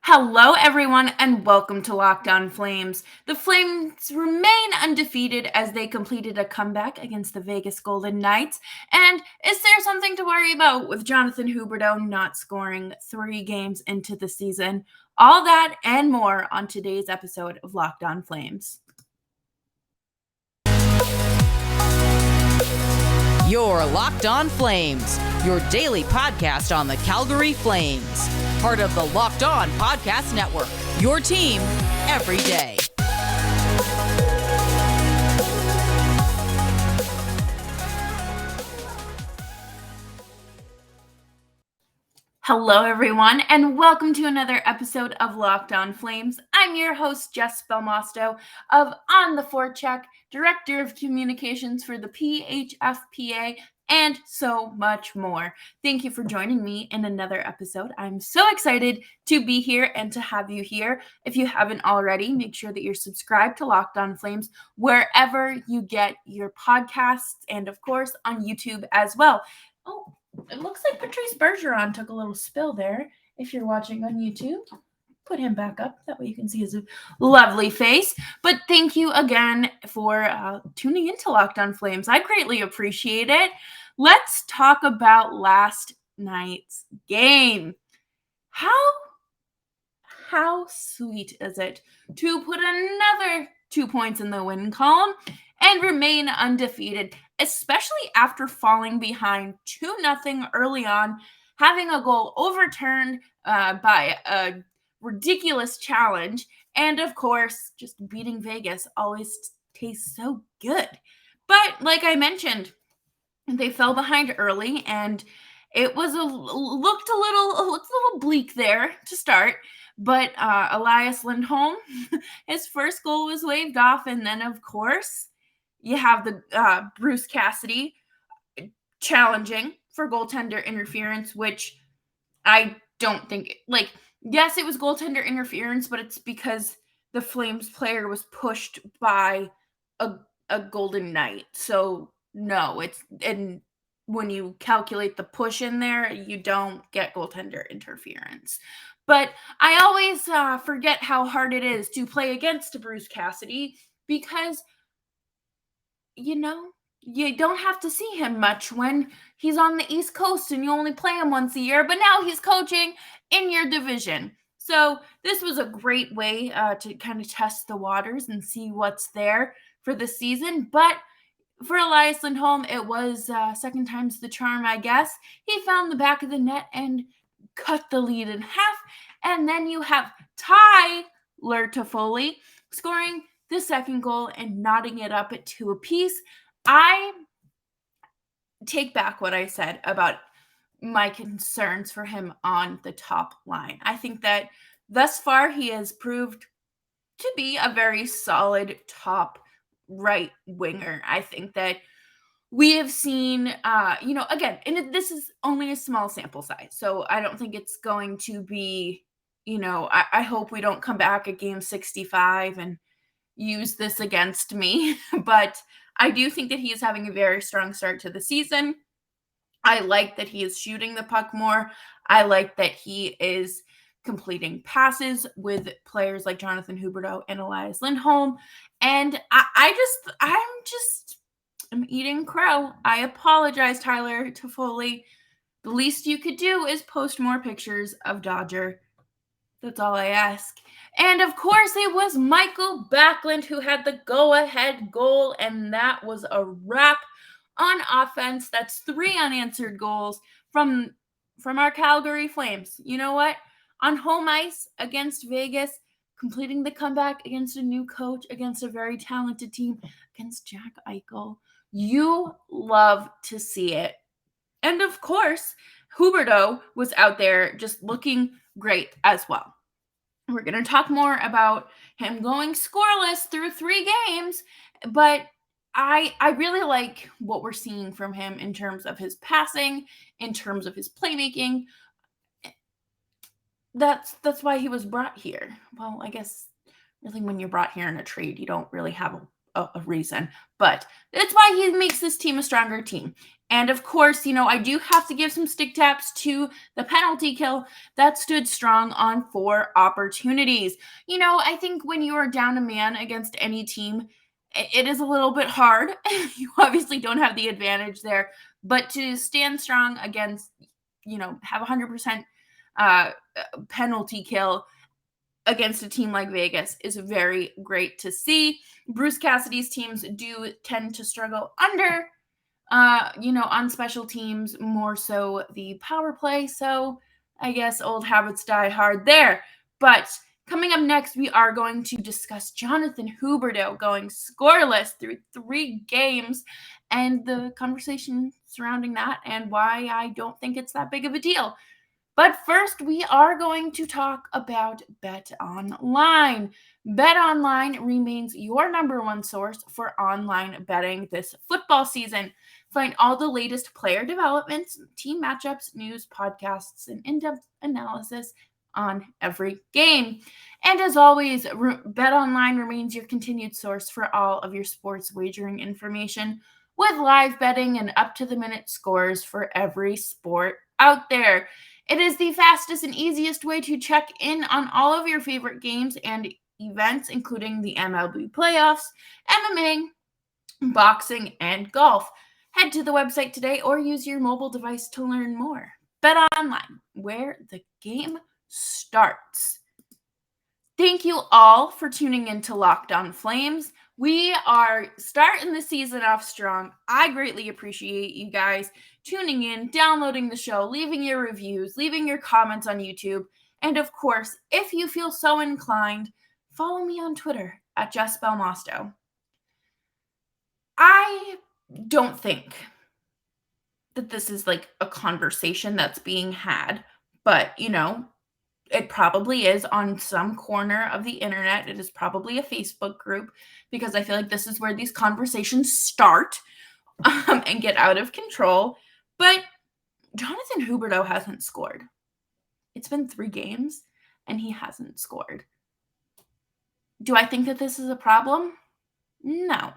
Hello, everyone, and welcome to Locked On Flames. The Flames remain undefeated as they completed a comeback against the Vegas Golden Knights. And is there something to worry about with Jonathan Hunderdeau not scoring 3 games into the season? All that and more on today's episode of Locked On Flames. You're Locked On Flames, your daily podcast on the Calgary Flames. Part of the Locked On Podcast Network, your team every day. Hello, everyone, and welcome to another episode of Locked On Flames. I'm your host, Jess Belmosto of On the Forecheck, Director of Communications for the PHFPA, and so much more. Thank you for joining me in another episode. I'm so excited to be here and to have you here. If you haven't already, make sure that you're subscribed to Locked On Flames wherever you get your podcasts and, of course, on YouTube as well. Oh, it looks like Patrice Bergeron took a little spill there. If you're watching on YouTube, put him back up. That way you can see his lovely face. But thank you again for tuning into Locked On Flames. I greatly appreciate it. Let's talk about last night's game. How sweet is it to put another 2 points in the win column and remain undefeated, especially after falling behind 2-0 early on, having a goal overturned by a ridiculous challenge, and of course, just beating Vegas always tastes so good. But like I mentioned, they fell behind early, and it was looked a little bleak there to start. But Elias Lindholm, his first goal was waved off, and then of course you have the Bruce Cassidy challenging for goaltender interference, which I don't think, yes, it was goaltender interference, but it's because the Flames player was pushed by a Golden Knight. So no, and when you calculate the push in there, you don't get goaltender interference. But I always forget how hard it is to play against Bruce Cassidy because, you don't have to see him much when he's on the East Coast and you only play him once a year, but now he's coaching in your division. So this was a great way to kind of test the waters and see what's there for the season. But for Elias Lindholm, it was second time's the charm, I guess. He found the back of the net and cut the lead in half. And then you have Tyler Toffoli scoring the second goal and knotting it up at 2 apiece. I take back what I said about my concerns for him on the top line. I think that thus far he has proved to be a very solid top right winger. I think that we have seen, again, and this is only a small sample size, so I don't think it's going to be, I hope we don't come back at game 65 and use this against me, but I do think that he is having a very strong start to the season. I like that he is shooting the puck more. I like that he is completing passes with players like Jonathan Hunderdeau and Elias Lindholm. And I'm eating crow. I apologize, Tyler Toffoli. The least you could do is post more pictures of Dodger. That's all I ask. And of course, it was Michael Backlund who had the go-ahead goal, and that was a wrap on offense. That's 3 unanswered goals from our Calgary Flames. You know what? On home ice against Vegas, completing the comeback against a new coach, against a very talented team, against Jack Eichel. You love to see it. And of course, Huberdeau was out there just looking great as well. We're going to talk more about him going scoreless through 3 games, but I really like what we're seeing from him in terms of his passing, in terms of his playmaking. That's why he was brought here. Well, I guess really when you're brought here in a trade, you don't really have a reason, but it's why he makes this team a stronger team. And of course, I do have to give some stick taps to the penalty kill that stood strong on 4 opportunities. I think when you are down a man against any team, it is a little bit hard. You obviously don't have the advantage there, but to stand strong against, have 100% penalty kill against a team like Vegas is very great to see. Bruce Cassidy's teams do tend to struggle under, on special teams, more so the power play. So I guess old habits die hard there. But coming up next, we are going to discuss Jonathan Hunderdeau going scoreless through 3 games and the conversation surrounding that and why I don't think it's that big of a deal. But first, we are going to talk about BetOnline. BetOnline remains your number one source for online betting this football season. Find all the latest player developments, team matchups, news, podcasts, and in-depth analysis on every game. And as always, BetOnline remains your continued source for all of your sports wagering information with live betting and up-to-the-minute scores for every sport out there. It is the fastest and easiest way to check in on all of your favorite games and events, including the MLB playoffs, MMA, boxing, and golf. Head to the website today or use your mobile device to learn more. BetOnline, where the game starts. Thank you all for tuning in to Locked On Flames. We are starting the season off strong. I greatly appreciate you guys tuning in, downloading the show, leaving your reviews, leaving your comments on YouTube. And of course, if you feel so inclined, follow me on Twitter at Jess Belmosto. I don't think that this is like a conversation that's being had, but it probably is on some corner of the internet. It is probably a Facebook group because I feel like this is where these conversations start and get out of control. But Jonathan Hunderdeau hasn't scored. It's been 3 games and he hasn't scored. Do I think that this is a problem? No.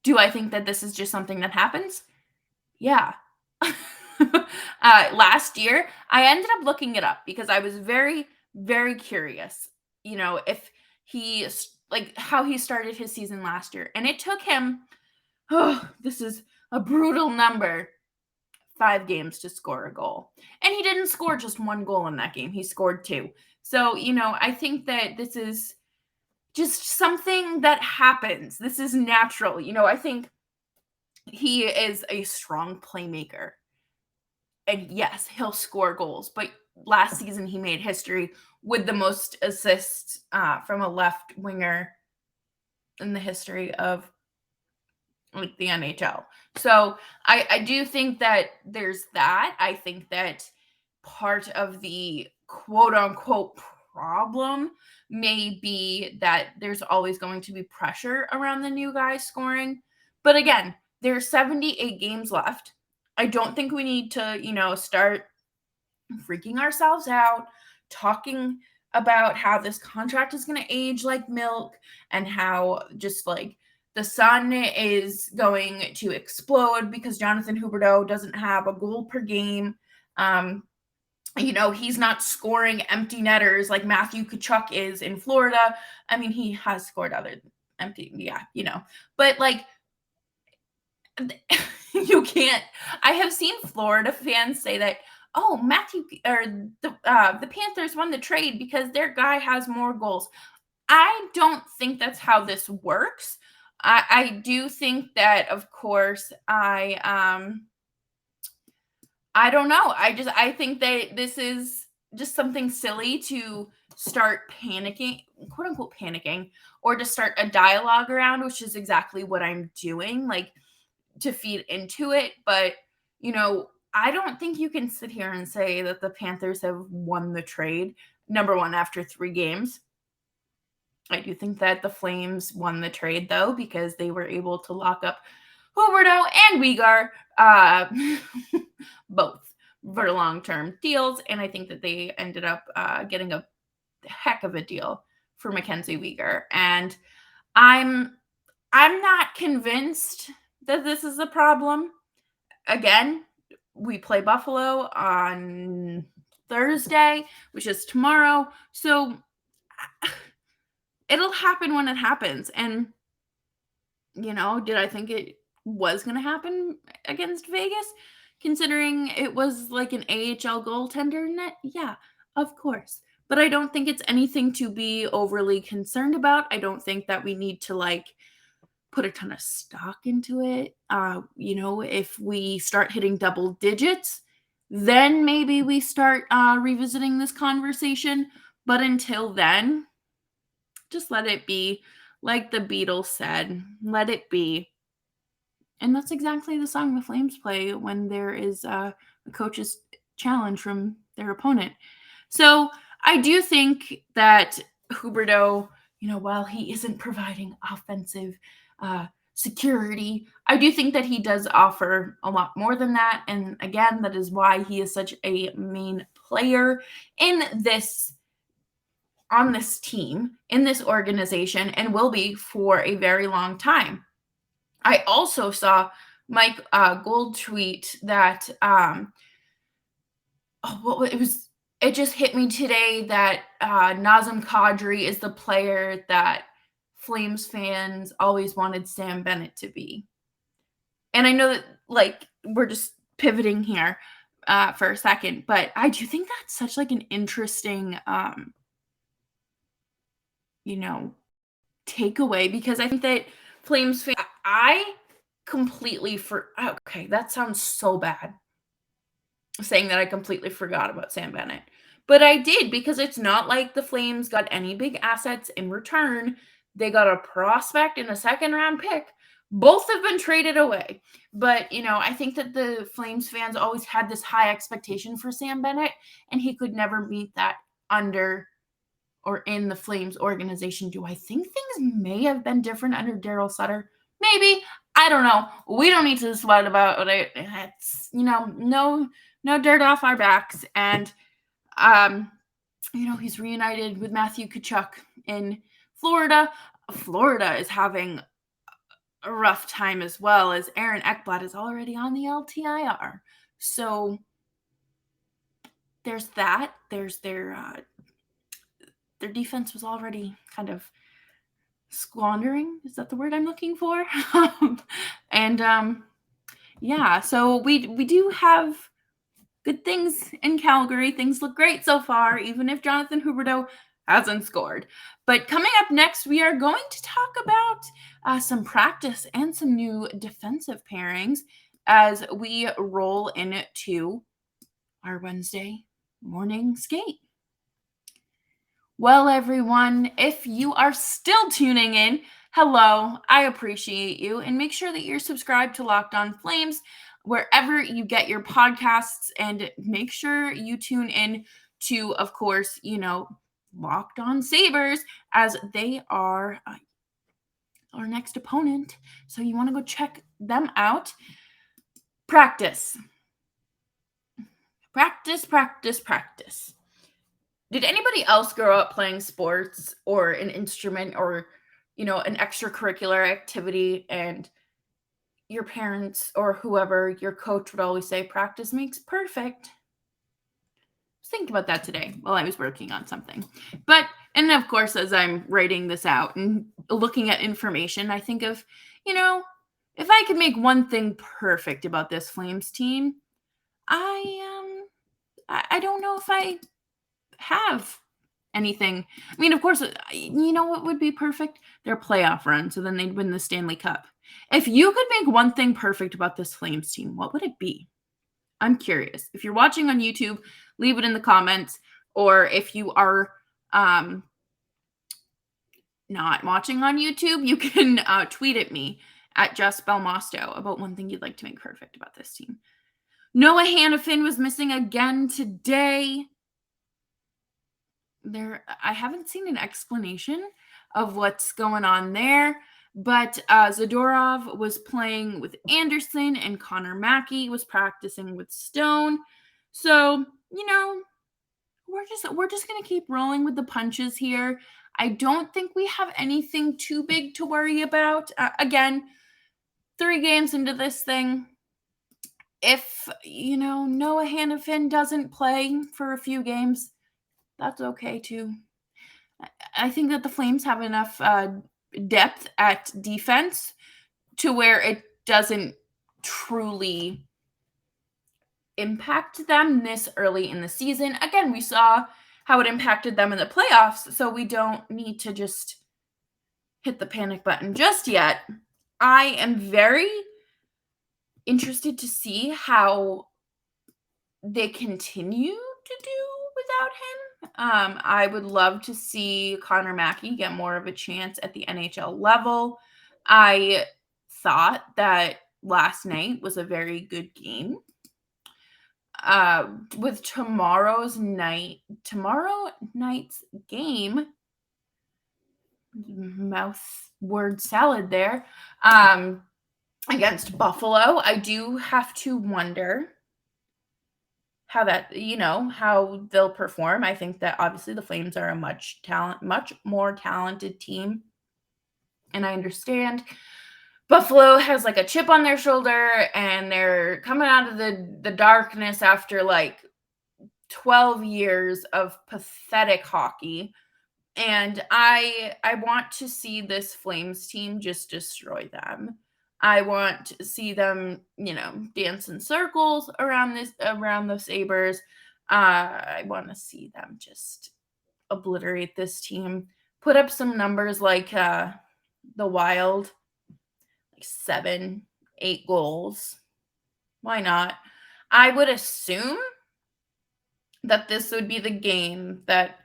Do I think that this is just something that happens? Yeah. Last year, I ended up looking it up because I was very, very curious, if he, how he started his season last year. And it took him, this is a brutal number, 5 games to score a goal. And he didn't score just 1 goal in that game. He scored 2. So, I think that this is just something that happens. This is natural. I think he is a strong playmaker. And yes, he'll score goals. But last season, he made history with the most assists from a left winger in the history of the NHL. So I do think that there's that. I think that part of the quote unquote problem may be that there's always going to be pressure around the new guy scoring. But again, there's 78 games left. I don't think we need to, start freaking ourselves out, talking about how this contract is going to age like milk and how just the sun is going to explode because Jonathan Hunderdeau doesn't have a goal per game. He's not scoring empty netters like Matthew Tkachuk is in Florida. I mean, he has scored other empty, but you can't. I have seen Florida fans say that, the Panthers won the trade because their guy has more goals. I don't think that's how this works. I do think that, of course, I don't know. I think that this is just something silly to start panicking, quote unquote panicking, or to start a dialogue around, which is exactly what I'm doing, to feed into it. But, I don't think you can sit here and say that the Panthers have won the trade, number one, after 3 games. I do think that the Flames won the trade, though, because they were able to lock up Hunderdeau and Weegar, both for long-term deals, and I think that they ended up getting a heck of a deal for Mackenzie Weegar. And I'm not convinced that this is a problem. again, we play Buffalo on Thursday, which is tomorrow. So it'll happen when it happens. And, did I think it was going to happen against Vegas? Considering it was like an AHL goaltender net? Yeah, of course. But I don't think it's anything to be overly concerned about. I don't think that we need to put a ton of stock into it. If we start hitting double digits, then maybe we start revisiting this conversation. But until then, just let it be. Like the Beatles said, let it be. And that's exactly the song the Flames play when there is a coach's challenge from their opponent. So I do think that Huberdeau, while he isn't providing offensive security, I do think that he does offer a lot more than that. And again, that is why he is such a main player on this team, in this organization, and will be for a very long time. I also saw Mike Gould tweet that it just hit me today that Nazem Kadri is the player that Flames fans always wanted Sam Bennett to be. And I know that we're just pivoting here for a second, but I do think that's such an interesting takeaway, because I think that Flames fans, I completely okay, that sounds so bad, saying that I completely forgot about Sam Bennett. But I did, because it's not like the Flames got any big assets in return. They got a prospect and a second-round pick. Both have been traded away. But, I think that the Flames fans always had this high expectation for Sam Bennett, and he could never meet that under or in the Flames organization. Do I think things may have been different under Daryl Sutter? Maybe. I don't know. We don't need to sweat about it. It's, no dirt off our backs. And, he's reunited with Matthew Tkachuk in Florida. Florida is having a rough time as well, as Aaron Ekblad is already on the LTIR. So there's that. There's their defense was already kind of squandering. Is that the word I'm looking for? So we do have good things in Calgary. Things look great so far, even if Jonathan Huberdeau hasn't scored. But coming up next, we are going to talk about some practice and some new defensive pairings as we roll into our Wednesday morning skate. Well, everyone, if you are still tuning in, hello, I appreciate you. And make sure that you're subscribed to Locked On Flames wherever you get your podcasts, and make sure you tune in to, of course, Locked On Sabres, as they are our next opponent. So you want to go check them out. Practice. Practice, practice, practice. Did anybody else grow up playing sports or an instrument or, an extracurricular activity, and your parents or whoever, your coach, would always say, practice makes perfect? I was thinking about that today while I was working on something. And of course, as I'm writing this out and looking at information, I think of, if I could make one thing perfect about this Flames team, I don't know if I have anything. I mean, of course, what would be perfect? Their playoff run, so then they'd win the Stanley Cup. If you could make one thing perfect about this Flames team, what would it be? I'm curious. If you're watching on YouTube, leave it in the comments. Or if you are not watching on YouTube, you can tweet at me at Jess Belmosto about one thing you'd like to make perfect about this team. Noah Hannafin was missing again today. I haven't seen an explanation of what's going on there, but Zadorov was playing with Anderson, and Connor Mackey was practicing with Stone. So, we're just going to keep rolling with the punches here. I don't think we have anything too big to worry about. Again, 3 games into this thing, If, Noah Hannafin doesn't play for a few games, that's okay too. I think that the Flames have enough depth at defense to where it doesn't truly impact them this early in the season. Again, we saw how it impacted them in the playoffs, so we don't need to just hit the panic button just yet. I am very interested to see how they continue to do without him. I would love to see Connor Mackey get more of a chance at the NHL level. I thought that last night was a very good game. With tomorrow night's game, mouth word salad there, against Buffalo, I do have to wonder how they'll perform. I think that obviously the Flames are a much more talented team, and I understand Buffalo has like a chip on their shoulder and they're coming out of the darkness after like 12 years of pathetic hockey. And I want to see this Flames team just destroy them. I want to see them, dance in circles around the Sabres. I want to see them just obliterate this team. Put up some numbers like the Wild, like 7-8 goals. Why not? I would assume that this would be the game that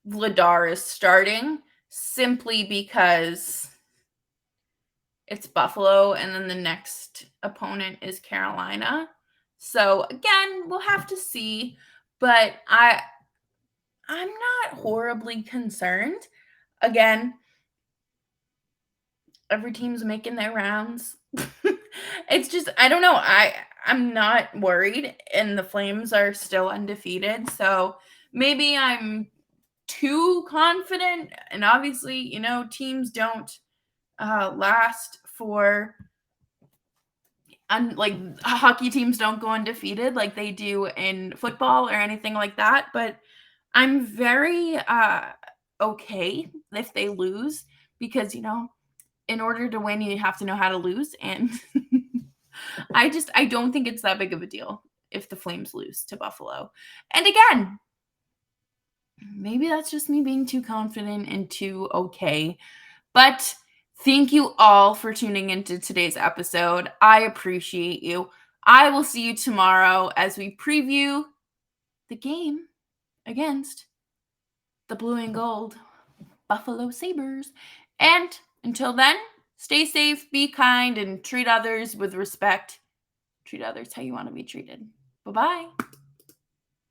Vladar is starting, simply because it's Buffalo and then the next opponent is Carolina. So again, we'll have to see, but I'm not horribly concerned. Again, every team's making their rounds. It's just, I don't know. I'm not worried, and the Flames are still undefeated. So maybe I'm too confident, and obviously, teams don't last for like hockey teams don't go undefeated like they do in football or anything like that, but I'm very okay if they lose, because in order to win you have to know how to lose, and I don't think it's that big of a deal if the Flames lose to Buffalo. And again, maybe that's just me being too confident and too okay. But thank you all for tuning into today's episode. I appreciate you. I will see you tomorrow as we preview the game against the blue and gold Buffalo Sabres. And until then, stay safe, be kind, and treat others with respect. Treat others how you want to be treated. Bye-bye.